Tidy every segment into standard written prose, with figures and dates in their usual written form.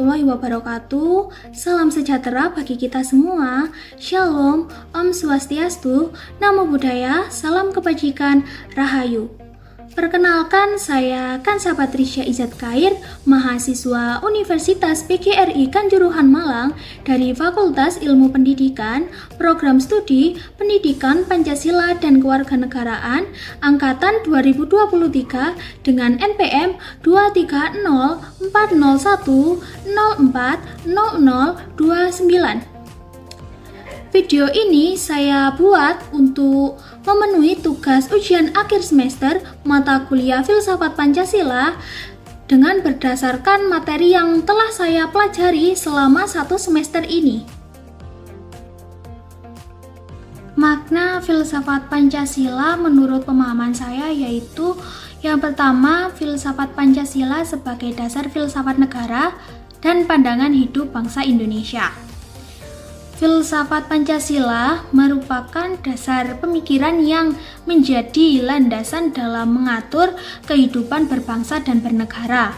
warahmatullahi wabarakatuh. Salam sejahtera bagi kita semua. Shalom, Om Swastiastu, Namo Buddhaya, Salam Kebajikan, Rahayu. Perkenalkan, saya Kansa Patrisya Izzat Khair, mahasiswa Universitas PGRI Kanjuruhan Malang dari Fakultas Ilmu Pendidikan, Program Studi Pendidikan Pancasila dan Kewarganegaraan Angkatan 2023 dengan NPM 23040104029. Video ini saya buat untuk memenuhi tugas ujian akhir semester mata kuliah Filsafat Pancasila dengan berdasarkan materi yang telah saya pelajari selama 1 semester ini. Makna filsafat Pancasila menurut pemahaman saya yaitu yang pertama, filsafat Pancasila sebagai dasar filsafat negara dan pandangan hidup bangsa Indonesia. Filsafat Pancasila merupakan dasar pemikiran yang menjadi landasan dalam mengatur kehidupan berbangsa dan bernegara.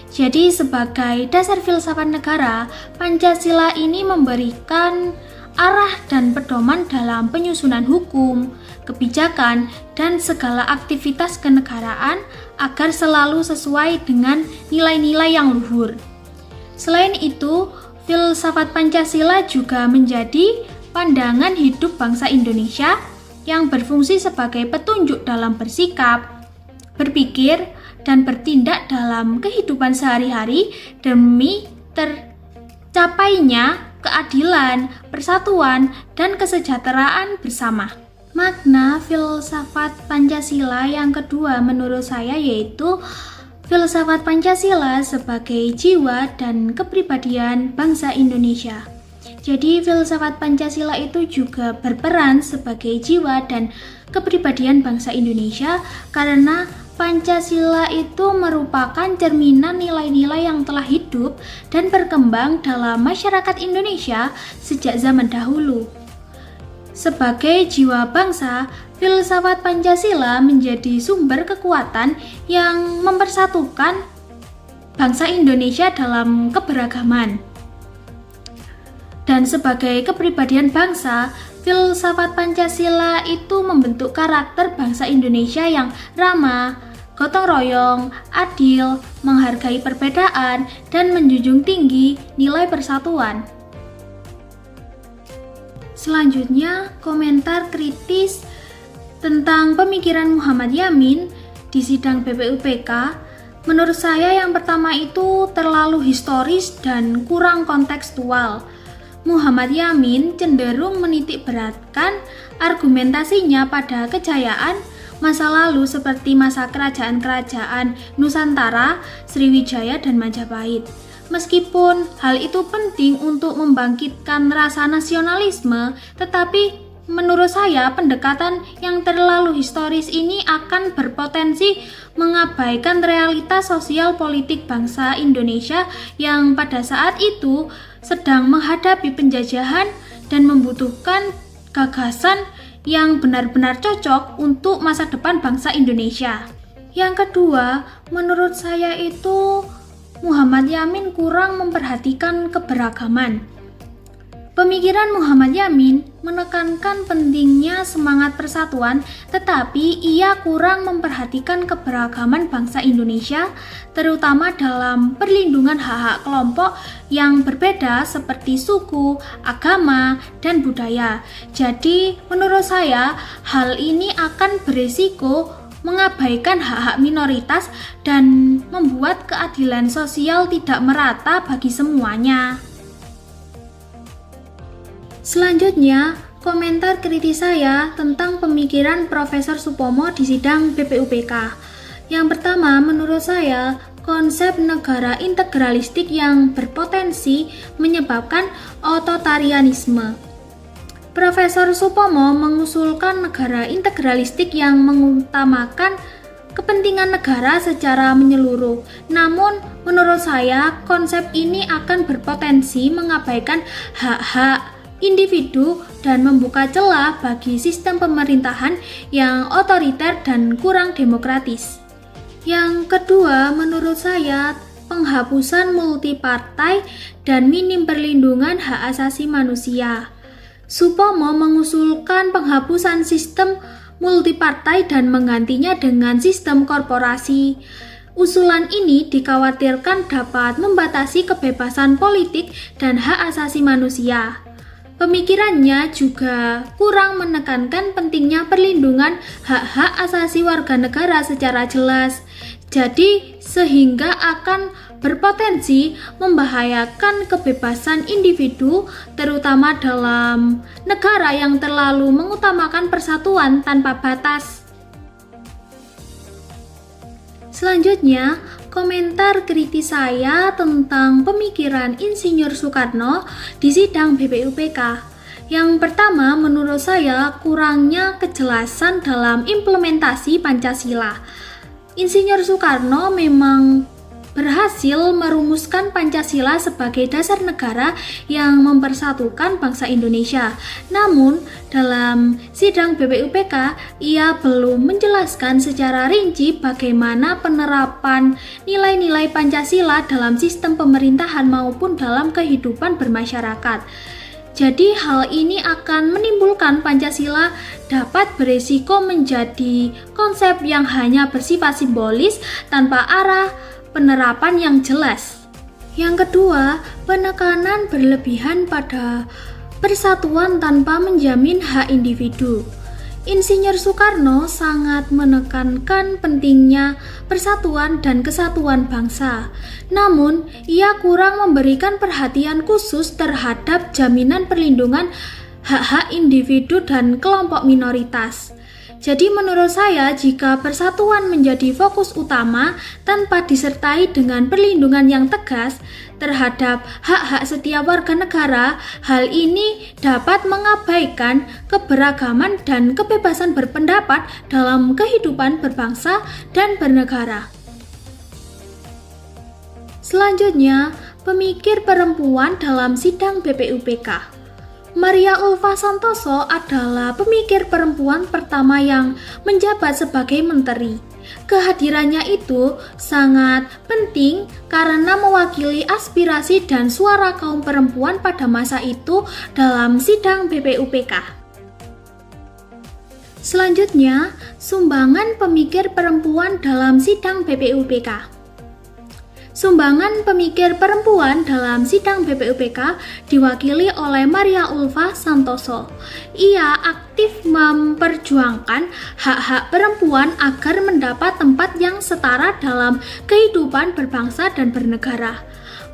Jadi sebagai dasar filsafat negara, Pancasila ini memberikan arah dan pedoman dalam penyusunan hukum, kebijakan, dan segala aktivitas kenegaraan agar selalu sesuai dengan nilai-nilai yang luhur. Selain itu, filsafat Pancasila juga menjadi pandangan hidup bangsa Indonesia yang berfungsi sebagai petunjuk dalam bersikap, berpikir, dan bertindak dalam kehidupan sehari-hari demi tercapainya keadilan, persatuan, dan kesejahteraan bersama. Makna filsafat Pancasila yang kedua menurut saya yaitu filsafat Pancasila sebagai jiwa dan kepribadian bangsa Indonesia. Jadi filsafat Pancasila itu juga berperan sebagai jiwa dan kepribadian bangsa Indonesia karena Pancasila itu merupakan cerminan nilai-nilai yang telah hidup dan berkembang dalam masyarakat Indonesia sejak zaman dahulu. Sebagai jiwa bangsa, filsafat Pancasila menjadi sumber kekuatan yang mempersatukan bangsa Indonesia dalam keberagaman. Dan sebagai kepribadian bangsa, filsafat Pancasila itu membentuk karakter bangsa Indonesia yang ramah, gotong royong, adil, menghargai perbedaan, dan menjunjung tinggi nilai persatuan. Selanjutnya, komentar kritis tentang pemikiran Muhammad Yamin di sidang BPUPK. Menurut saya yang pertama itu terlalu historis dan kurang kontekstual. Muhammad Yamin cenderung menitik beratkan argumentasinya pada kejayaan masa lalu seperti masa kerajaan-kerajaan Nusantara, Sriwijaya, dan Majapahit. Meskipun hal itu penting untuk membangkitkan rasa nasionalisme, tetapi menurut saya pendekatan yang terlalu historis ini akan berpotensi mengabaikan realitas sosial politik bangsa Indonesia yang pada saat itu sedang menghadapi penjajahan dan membutuhkan gagasan yang benar-benar cocok untuk masa depan bangsa Indonesia. Yang kedua, menurut saya itu Muhammad Yamin kurang memperhatikan keberagaman. Pemikiran Muhammad Yamin menekankan pentingnya semangat persatuan, tetapi ia kurang memperhatikan keberagaman bangsa Indonesia, terutama dalam perlindungan hak-hak kelompok yang berbeda seperti suku, agama, dan budaya. Jadi, menurut saya, hal ini akan berisiko mengabaikan hak-hak minoritas dan membuat keadilan sosial tidak merata bagi semuanya. Selanjutnya, komentar kritis saya tentang pemikiran Profesor Supomo di sidang BPUPK. Yang pertama, menurut saya, konsep negara integralistik yang berpotensi menyebabkan otoritarianisme. Profesor Supomo mengusulkan negara integralistik yang mengutamakan kepentingan negara secara menyeluruh. Namun, menurut saya, konsep ini akan berpotensi mengabaikan hak-hak individu dan membuka celah bagi sistem pemerintahan yang otoriter dan kurang demokratis. Yang kedua, menurut saya, penghapusan multipartai, dan minim perlindungan hak asasi manusia. Supomo mengusulkan penghapusan sistem multipartai dan menggantinya dengan sistem korporasi. Usulan ini dikhawatirkan dapat membatasi kebebasan politik dan hak asasi manusia. Pemikirannya juga kurang menekankan pentingnya perlindungan hak-hak asasi warga negara secara jelas. Jadi, sehingga akan berpotensi membahayakan kebebasan individu, terutama dalam negara yang terlalu mengutamakan persatuan tanpa batas. Selanjutnya, komentar kritis saya tentang pemikiran Insinyur Soekarno di sidang BPUPK. Yang pertama, menurut saya kurangnya kejelasan dalam implementasi Pancasila. Insinyur Soekarno memang berhasil merumuskan Pancasila sebagai dasar negara yang mempersatukan bangsa Indonesia. Namun, dalam sidang BPUPK, ia belum menjelaskan secara rinci bagaimana penerapan nilai-nilai Pancasila dalam sistem pemerintahan maupun dalam kehidupan bermasyarakat. Jadi hal ini akan menimbulkan Pancasila dapat berisiko menjadi konsep yang hanya bersifat simbolis tanpa arah penerapan yang jelas. Yang kedua, penekanan berlebihan pada persatuan tanpa menjamin hak individu. Insinyur Soekarno sangat menekankan pentingnya persatuan dan kesatuan bangsa. Namun, ia kurang memberikan perhatian khusus terhadap jaminan perlindungan hak-hak individu dan kelompok minoritas. Jadi menurut saya, jika persatuan menjadi fokus utama tanpa disertai dengan perlindungan yang tegas terhadap hak-hak setiap warga negara, hal ini dapat mengabaikan keberagaman dan kebebasan berpendapat dalam kehidupan berbangsa dan bernegara. Selanjutnya, pemikir perempuan dalam sidang BPUPK. Maria Ulfa Santoso adalah pemikir perempuan pertama yang menjabat sebagai menteri. Kehadirannya itu sangat penting karena mewakili aspirasi dan suara kaum perempuan pada masa itu dalam sidang BPUPK. Selanjutnya, sumbangan pemikir perempuan dalam sidang BPUPK. Sumbangan pemikir perempuan dalam sidang BPUPK diwakili oleh Maria Ulfa Santoso. Ia aktif memperjuangkan hak-hak perempuan agar mendapat tempat yang setara dalam kehidupan berbangsa dan bernegara.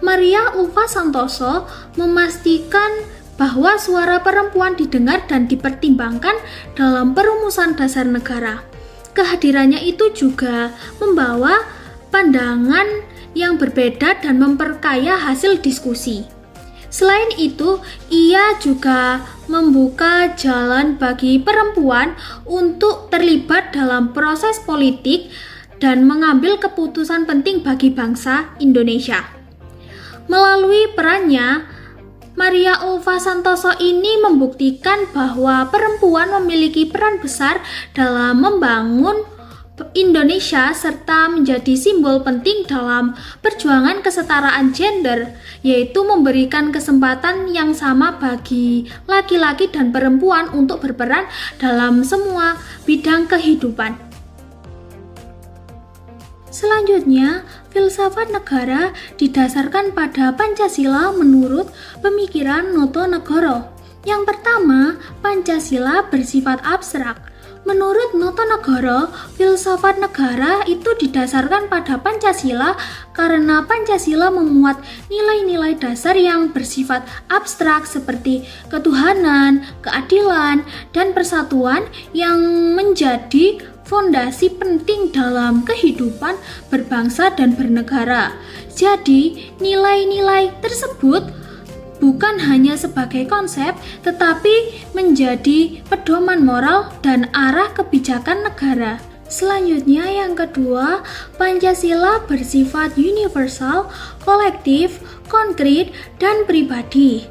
Maria Ulfa Santoso memastikan bahwa suara perempuan didengar dan dipertimbangkan dalam perumusan dasar negara. Kehadirannya itu juga membawa pandangan yang berbeda dan memperkaya hasil diskusi. Selain itu, ia juga membuka jalan bagi perempuan untuk terlibat dalam proses politik dan mengambil keputusan penting bagi bangsa Indonesia. Melalui perannya, Maria Ulfa Santoso ini membuktikan bahwa perempuan memiliki peran besar dalam membangun Indonesia serta menjadi simbol penting dalam perjuangan kesetaraan gender, yaitu memberikan kesempatan yang sama bagi laki-laki dan perempuan untuk berperan dalam semua bidang kehidupan. Selanjutnya, filsafat negara didasarkan pada Pancasila menurut pemikiran Noto Negoro. Yang pertama, Pancasila bersifat abstrak. Menurut Noto Negoro, filsafat negara itu didasarkan pada Pancasila karena Pancasila memuat nilai-nilai dasar yang bersifat abstrak seperti ketuhanan, keadilan, dan persatuan yang menjadi fondasi penting dalam kehidupan berbangsa dan bernegara. Jadi, nilai-nilai tersebut bukan hanya sebagai konsep, tetapi menjadi pedoman moral dan arah kebijakan negara. Selanjutnya, yang kedua, Pancasila bersifat universal, kolektif, konkret, dan pribadi.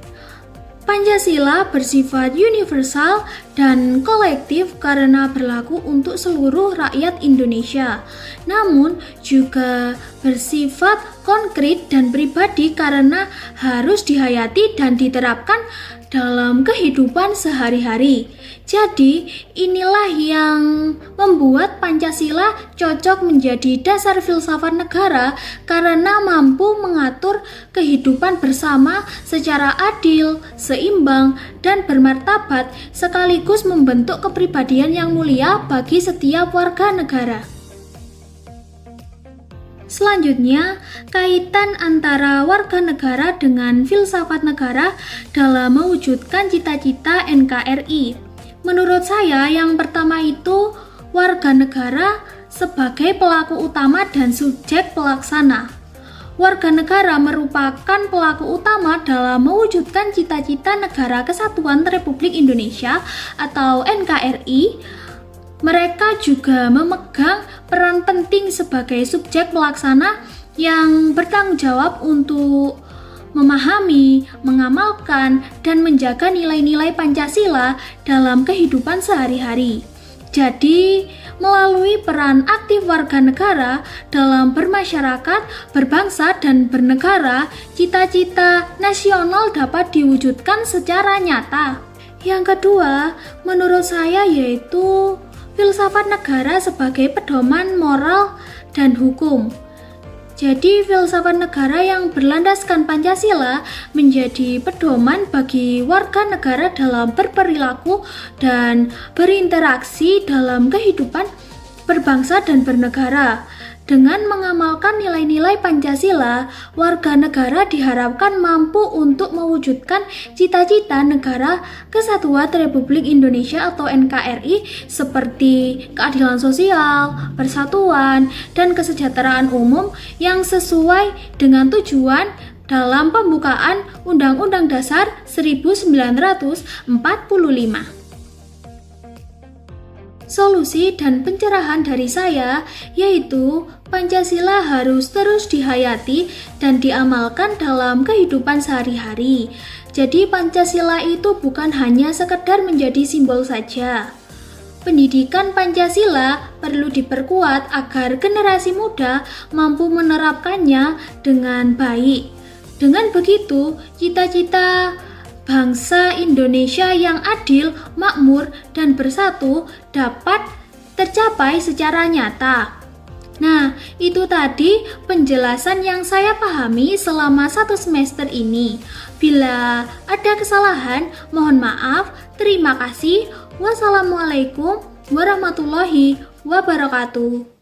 Pancasila bersifat universal dan kolektif karena berlaku untuk seluruh rakyat Indonesia, namun juga bersifat konkret dan pribadi karena harus dihayati dan diterapkan dalam kehidupan sehari-hari. Jadi, inilah yang membuat Pancasila cocok menjadi dasar filsafat negara karena mampu mengatur kehidupan bersama secara adil, seimbang, dan bermartabat sekaligus membentuk kepribadian yang mulia bagi setiap warga negara. Selanjutnya, kaitan antara warga negara dengan filsafat negara dalam mewujudkan cita-cita NKRI. Menurut saya, yang pertama itu warga negara sebagai pelaku utama dan subjek pelaksana. Warga negara merupakan pelaku utama dalam mewujudkan cita-cita Negara Kesatuan Republik Indonesia atau NKRI. Mereka juga memegang peran penting sebagai subjek pelaksana yang bertanggung jawab untuk memahami, mengamalkan, dan menjaga nilai-nilai Pancasila dalam kehidupan sehari-hari. Jadi, melalui peran aktif warga negara dalam bermasyarakat, berbangsa, dan bernegara, cita-cita nasional dapat diwujudkan secara nyata. Yang kedua, menurut saya yaitu filsafat negara sebagai pedoman moral dan hukum. Jadi, filsafat negara yang berlandaskan Pancasila menjadi pedoman bagi warga negara dalam berperilaku dan berinteraksi dalam kehidupan berbangsa dan bernegara. Dengan mengamalkan nilai-nilai Pancasila, warga negara diharapkan mampu untuk mewujudkan cita-cita Negara Kesatuan Republik Indonesia atau NKRI seperti keadilan sosial, persatuan, dan kesejahteraan umum yang sesuai dengan tujuan dalam pembukaan Undang-Undang Dasar 1945. Solusi dan pencerahan dari saya yaitu Pancasila harus terus dihayati dan diamalkan dalam kehidupan sehari-hari. Jadi Pancasila itu bukan hanya sekedar menjadi simbol saja. Pendidikan Pancasila perlu diperkuat agar generasi muda mampu menerapkannya dengan baik. Dengan begitu, cita-cita bangsa Indonesia yang adil, makmur, dan bersatu dapat tercapai secara nyata. Nah, itu tadi penjelasan yang saya pahami selama 1 semester ini. Bila ada kesalahan, mohon maaf. Terima kasih. Wassalamualaikum warahmatullahi wabarakatuh.